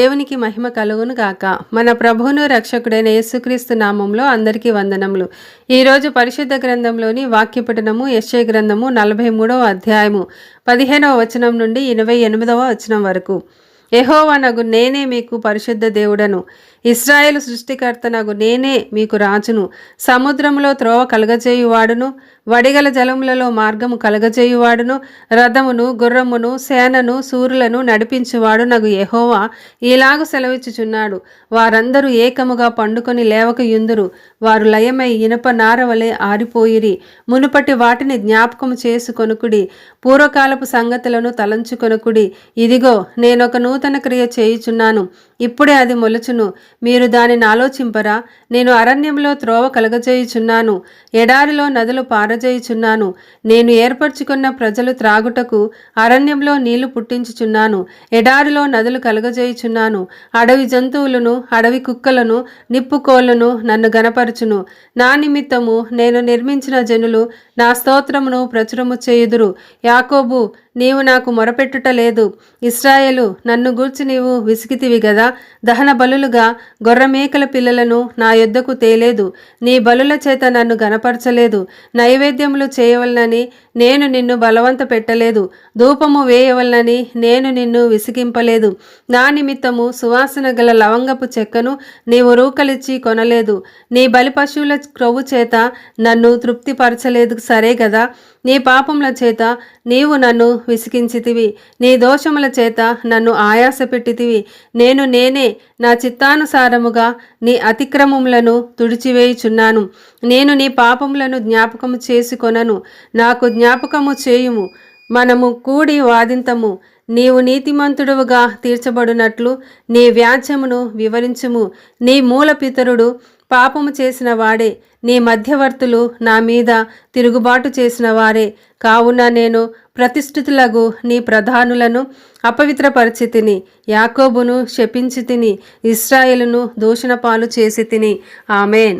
దేవునికి మహిమ కలుగును గాక. మన ప్రభువును రక్షకుడైన యేసుక్రీస్తు నామంలో అందరికీ వందనములు. ఈరోజు పరిశుద్ధ గ్రంథంలోని వాక్య పఠనము యెషయా గ్రంథము 43వ అధ్యాయము 15వ వచనం నుండి 28వ వచనం వరకు. యెహోవానగు నేనే మీకు పరిశుద్ధ దేవుడను, ఇశ్రాయేలు సృష్టికర్తనగు నేనే మీకు రాజును. సముద్రములో త్రోవ కలగజేయువాడును, వడిగల జలములలో మార్గము కలగజేయువాడును, రథమును గుర్రమును సేనను సూరులను నడిపించువాడు నగు యెహోవా ఈలాగు సెలవిచ్చుచున్నాడు. వారందరూ ఏకముగా పండుకొని లేవక యుందురు. వారు లయమై ఇనప నారవలే ఆరిపోయిరి. మునుపటి వాటిని జ్ఞాపకము చేసుకొనుకుడి, పూర్వకాలపు సంగతులను తలంచుకొనుకుడి. ఇదిగో నేనొక నూతన క్రియ చేయుచున్నాను, ఇప్పుడే అది మొలుచును, మీరు దానిని ఆలోచింపరా? నేను అరణ్యంలో త్రోవ కలగజేయుచున్నాను, ఎడారిలో నదులు పారజేయుచున్నాను. నేను ఏర్పరచుకున్న ప్రజలు త్రాగుటకు అరణ్యంలో నీళ్లు పుట్టించుచున్నాను, ఎడారిలో నదులు కలగజేయుచున్నాను. అడవి జంతువులను, అడవి కుక్కలను, నిప్పుకోళ్లను నన్ను గనపరచును. నా నిమిత్తము నేను నిర్మించిన జనులు నా స్తోత్రమును ప్రచురము చేయుదురు. యాకోబు, నీవు నాకు మొరపెట్టుట లేదు. ఇశ్రాయేలు, నన్ను గూర్చి నీవు విసిగితివి గదా. దహన బలులుగా గొర్రెమేకల పిల్లలను నా యొద్దకు తేలేదు. నీ బలుల చేత నన్ను గనపరచలేదు. నైవేద్యములు చేయవలనని నేను నిన్ను బలవంత పెట్టలేదు. ధూపము వేయవలనని నేను నిన్ను విసిగింపలేదు. నా నిమిత్తము సువాసన గల లవంగపు చెక్కను నీవు రూకలిచ్చి కొనలేదు. నీ బలి పశువుల క్రొవ్వు చేత నన్ను తృప్తిపరచలేదు సరే గదా. నీ పాపముల చేత నీవు నన్ను విసిగించితివి, నీ దోషముల చేత నన్ను ఆయాసపెట్టితివి. నేనే నా చిత్తానుసారముగా నీ అతిక్రమములను తుడిచివేయుచున్నాను. నేను నీ పాపములను జ్ఞాపకము చేసుకొనను. నాకు జ్ఞాపకము చేయుము, మనము కూడి వాదింతము. నీవు నీతిమంతుడుగా తీర్చబడినట్లు నీ వ్యాజ్యమును వివరించుము. నీ మూల పితరుడు పాపము చేసిన వాడే, నీ మధ్యవర్తులు నా మీద తిరుగుబాటు చేసిన వారే. కావున నేను ప్రతిష్ఠితులగు నీ ప్రధానులను అపవిత్రపరిచి తిని, యాకోబును శపించి తిని, ఇశ్రాయేలును దూషణ పాలు చేసి తిని. ఆమెన్.